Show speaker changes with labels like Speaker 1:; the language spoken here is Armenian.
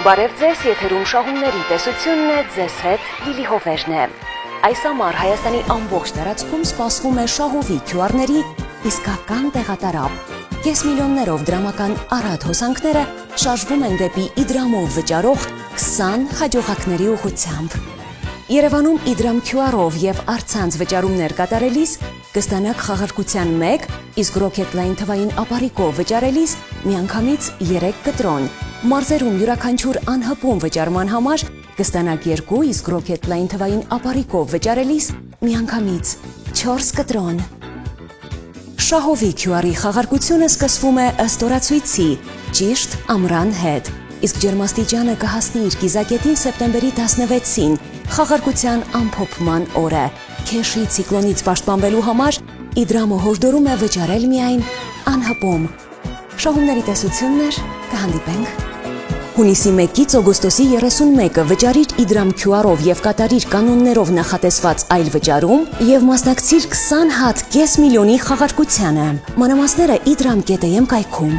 Speaker 1: Բարև ձեզ, եթերում շահումների տեսությունն է, ձեզ հետ Լիլի Հովեժն է։ Այս ամառ Հայաստանի ամբողջ տարածքում սպասվում է շահովի QR-ների իսկական տեղատարապ։ Կես միլիոններով դրամական առատ հոսանքները շարժվում են դեպի Իդրամով վճարող 20 հաջողակների ուղղությամբ։ Երևանում Իդրամ QR-ով և առցանց վճարումներ կատարելիս կստանաք խաղարկության 1, իսկ Rocketline թվային ապարիկով վճարելիս միանգամից 3 կտրոն։ Մարզերում յուրաքանչյուր անհպում վճարման համար կստանաք 2, իսկ Rocketline թվային ապարիկով վճարելիս միանգամից 4 կտրոն։ Շահովի QR-ի խաղարկությունը սկսվում է ըստ օրացույցի, ճիշտ ամռան հետ, իսկ ջերմաստիճանը կհասնի իր կիզակետին սեպտեմբերի 16-ին, խաղարկության ամփոփման օրը։ Քեշի ցիկլոնից պաշտպանվելու համար Իդրամը հորդորում է վճարել միայն անհպում։ Շահումների տեսությունն էր, կհանդիպենք։ Հունիսի 1-ից օգոստոսի 31-ը վճարիր Իդրամ QR-ով և կատարիր կանոններով նախատեսված այլ վճարում և մասնակցիր 20 հատ կես միլիոնի խաղարկությանը։ Մանրամասները idram.am կայքում։